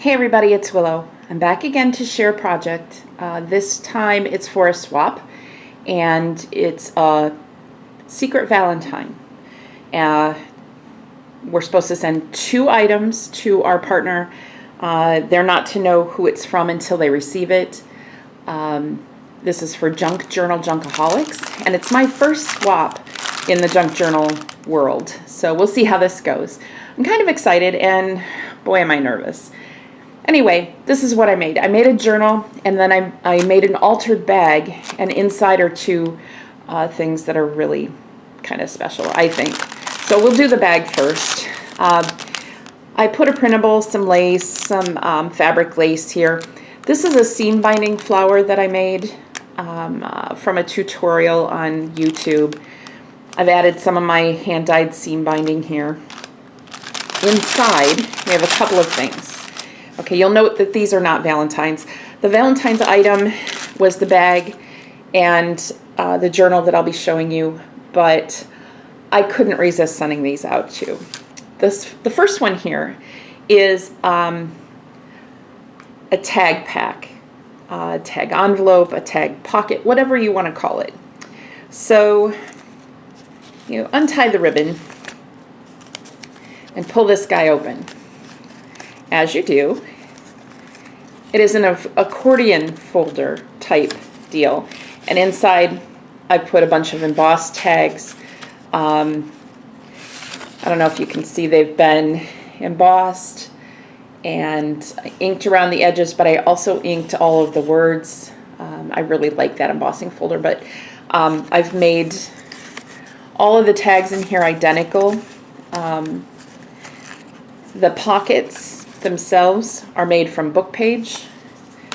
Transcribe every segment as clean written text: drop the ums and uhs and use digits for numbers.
Hey everybody, it's Willow. I'm back again to share a project. This time it's for a swap, and it's a secret Valentine. We're supposed to send 2 items to our partner. They're not to know who it's from until they receive it. This is for Junk Journal Junkaholics, and it's my first swap in the junk journal world. So we'll see how this goes. I'm kind of excited, and boy am I nervous. Anyway, this is what I made. I made a journal, and then I made an altered bag, and inside are 2 things that are really kind of special, I think. So we'll do the bag first. I put a printable, some lace, some fabric lace here. This is a seam binding flower that I made from a tutorial on YouTube. I've added some of my hand-dyed seam binding here. Inside, we have a couple of things. Okay, you'll note that these are not Valentines. The Valentine's item was the bag and the journal that I'll be showing you, but I couldn't resist sending these out too. The first one here is a tag pack, a tag envelope, a tag pocket, whatever you want to call it. So you untie the ribbon and pull this guy open. As you do, it is an accordion folder type deal, and inside I put a bunch of embossed tags. I don't know if you can see, they've been embossed and inked around the edges, but I also inked all of the words. I really like that embossing folder, but I've made all of the tags in here identical. The pockets themselves are made from book page.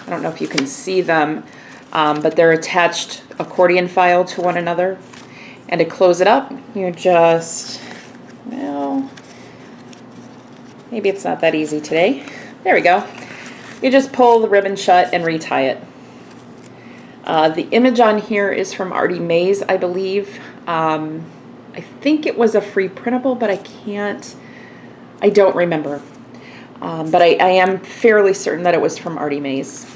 I don't know if you can see them, but they're attached accordion file to one another. And to close it up, you just, well, maybe it's not that easy today. There we go. You just pull the ribbon shut and retie it. The image on here is from Artie Mays, I believe. I think it was a free printable, but I don't remember. But I am fairly certain that it was from Artie Mays,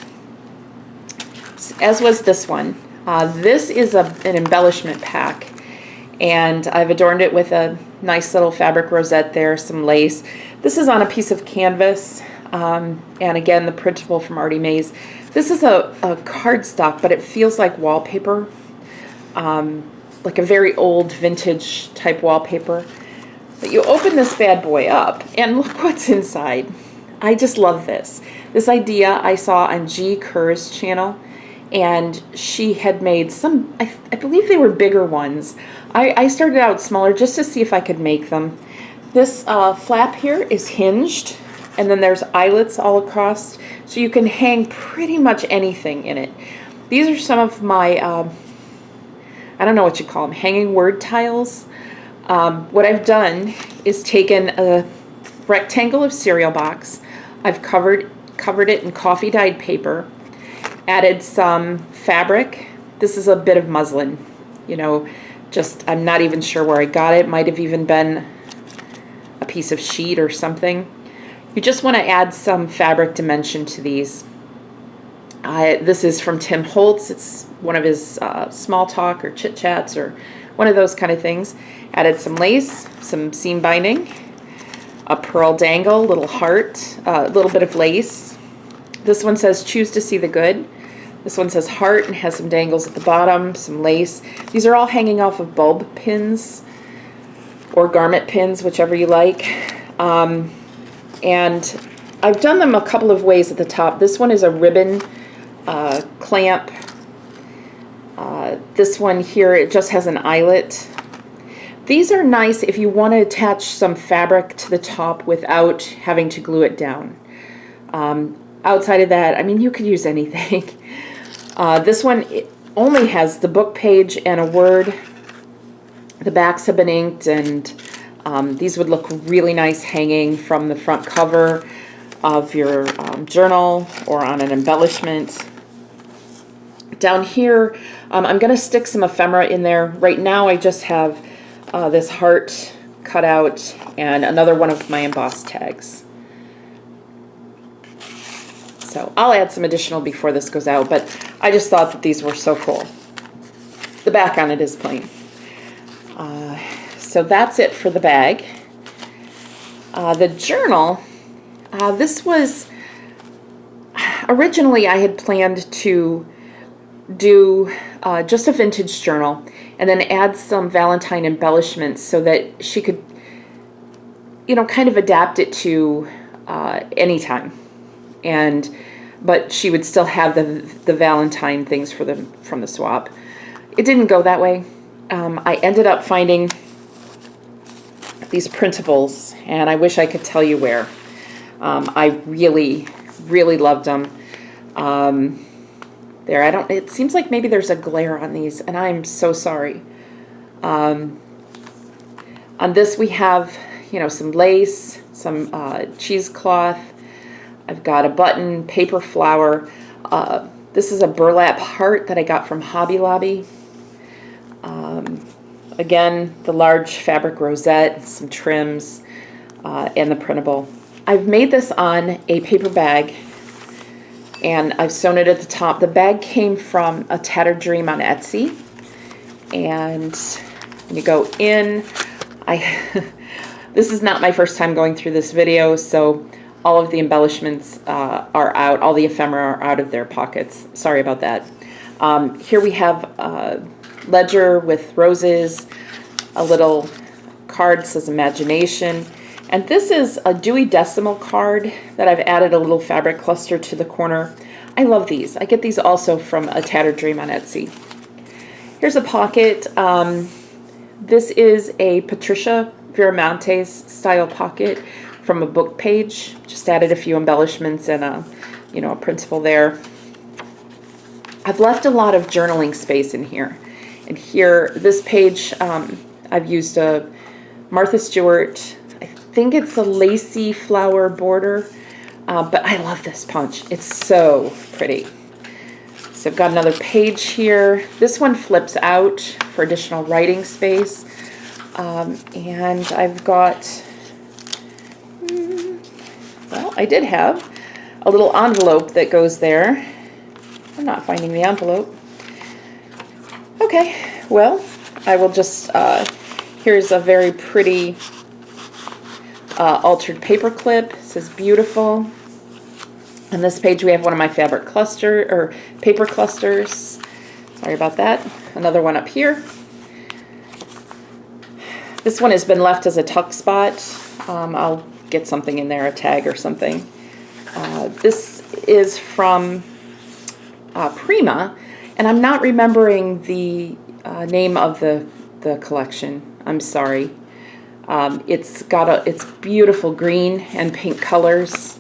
as was this one. This is an embellishment pack, and I've adorned it with a nice little fabric rosette there, some lace. This is on a piece of canvas, and again, the printable from Artie Mays. This is a cardstock, but it feels like wallpaper, like a very old vintage type wallpaper. But you open this bad boy up, and look what's inside. I just love this. This idea I saw on G. Kerr's channel, and she had made some, I believe they were bigger ones. I started out smaller just to see if I could make them. This flap here is hinged, and then there's eyelets all across, so you can hang pretty much anything in it. These are some of my, I don't know what you call them, hanging word tiles. What I've done is taken a rectangle of cereal box. I've covered it in coffee dyed paper, added some fabric. This is a bit of muslin, you know, just, I'm not even sure where I got it. Might have even been a piece of sheet or something. You just want to add some fabric dimension to these. This is from Tim Holtz. It's one of his small talk or chit chats or one of those kind of things. Added some lace, some seam binding, a pearl dangle, little heart, a little bit of lace. This one says choose to see the good. This one says heart and has some dangles at the bottom, some lace. These are all hanging off of bulb pins or garment pins, whichever you like. And I've done them a couple of ways at the top. This one is a ribbon clamp. This one here, it just has an eyelet. These are nice if you want to attach some fabric to the top without having to glue it down. Outside of that, I mean, you could use anything. This one only has the book page and a word. The backs have been inked, and these would look really nice hanging from the front cover of your journal or on an embellishment. Down here, I'm going to stick some ephemera in there. Right now I just have this heart cut out and another one of my embossed tags. So I'll add some additional before this goes out, but I just thought that these were so cool. The back on it is plain. So that's it for the bag. The journal, this was, originally I had planned to do just a vintage journal and then add some Valentine embellishments so that she could, you know, kind of adapt it to anytime. But she would still have the Valentine things from the swap. It didn't go that way. I ended up finding these printables, and I wish I could tell you where. I really, really loved them. It seems like maybe there's a glare on these, and I'm so sorry. On this we have, you know, some lace, some cheesecloth. I've got a button, paper flower. This is a burlap heart that I got from Hobby Lobby. Again, the large fabric rosette, some trims, and the printable. I've made this on a paper bag, and I've sewn it at the top. The bag came from a Tattered Dream on Etsy, and when you go in, this is not my first time going through this video, so all of the embellishments are out, all the ephemera are out of their pockets. Sorry about that. Here we have a ledger with roses, a little card says Imagination, and this is a Dewey Decimal card that I've added a little fabric cluster to the corner. I love these. I get these also from a Tattered Dream on Etsy. Here's a pocket. This is a Patricia Viramontes style pocket from a book page. Just added a few embellishments and a printable there. I've left a lot of journaling space in here. And here, this page, I've used a Martha Stewart, I think it's a lacy flower border, but I love this punch. It's so pretty. So I've got another page here. This one flips out for additional writing space. And I've got, well, I did have a little envelope that goes there. I'm not finding the envelope. Okay, well, I will just, here's a very pretty altered paper clip. It says beautiful. On this page we have one of my fabric paper clusters. Sorry about that. Another one up here. This one has been left as a tuck spot. I'll get something in there, a tag or something. This is from Prima, and I'm not remembering the name of the collection. I'm sorry. It's beautiful green and pink colors.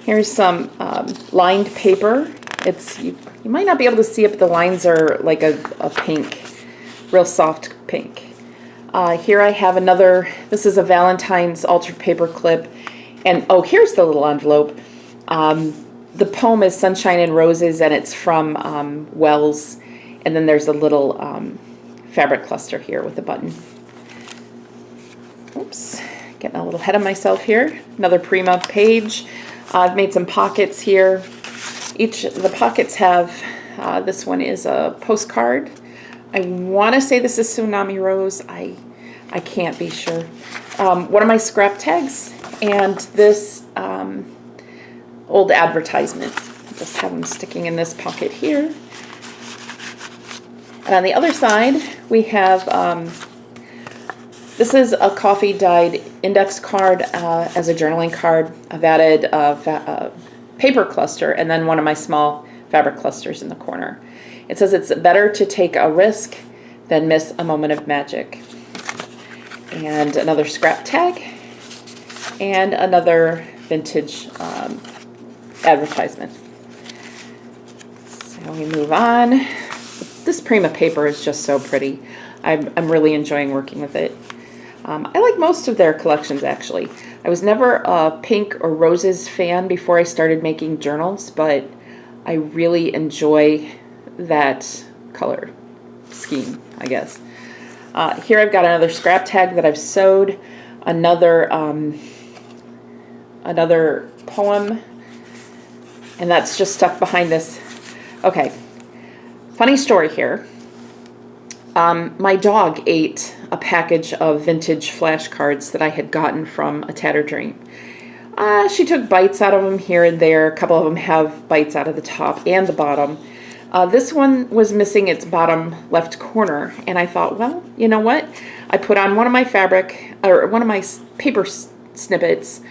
Here's some lined paper. You might not be able to see it, but the lines are like a pink, real soft pink. Here I have another, this is a Valentine's altered paper clip, and oh, here's the little envelope. The poem is Sunshine and Roses, and it's from Wells, and then there's a little fabric cluster here with a button. Oops, getting a little ahead of myself here. Another Prima page. I've made some pockets here. The pockets have, this one is a postcard. I want to say this is Tsunami Rose. I can't be sure. One of my scrap tags, and this old advertisement. Just have them sticking in this pocket here. And on the other side, we have, this is a coffee dyed index card as a journaling card. I've added a paper cluster and then one of my small fabric clusters in the corner. It says it's better to take a risk than miss a moment of magic. And another scrap tag and another vintage advertisement. So we move on. This Prima paper is just so pretty. I'm really enjoying working with it. I like most of their collections, actually. I was never a pink or roses fan before I started making journals, but I really enjoy that color scheme, I guess. Here I've got another scrap tag that I've sewed, another poem. And that's just stuck behind this. Okay, funny story here. My dog ate a package of vintage flashcards that I had gotten from a Tattered Dream. She took bites out of them here and there. A couple of them have bites out of the top and the bottom. This one was missing its bottom left corner, and I thought, well, you know what? I put on one of my fabric, or one of my paper snippets,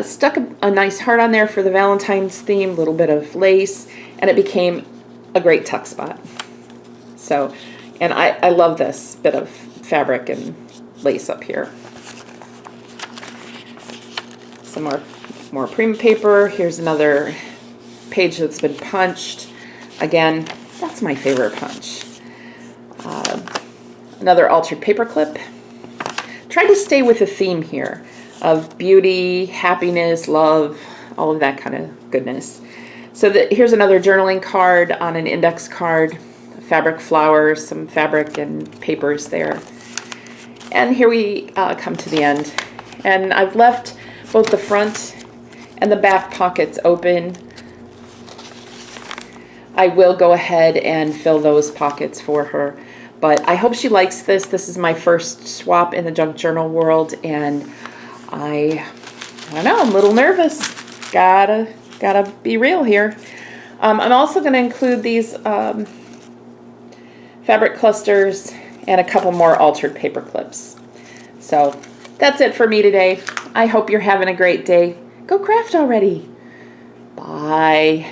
stuck a nice heart on there for the Valentine's theme, a little bit of lace, and it became a great tuck spot. So, and I love this bit of fabric and lace up here. Some more Prima paper. Here's another page that's been punched. Again, that's my favorite punch. Another altered paper clip. Try to stay with the theme here of beauty, happiness, love, all of that kind of goodness. So here's another journaling card on an index card. Fabric flowers, some fabric and papers there. And here we come to the end. And I've left both the front and the back pockets open. I will go ahead and fill those pockets for her. But I hope she likes this. This is my first swap in the junk journal world, and I don't know, I'm a little nervous. Gotta be real here. I'm also going to include these fabric clusters and a couple more altered paper clips. So that's it for me today. I hope you're having a great day. Go craft already. Bye.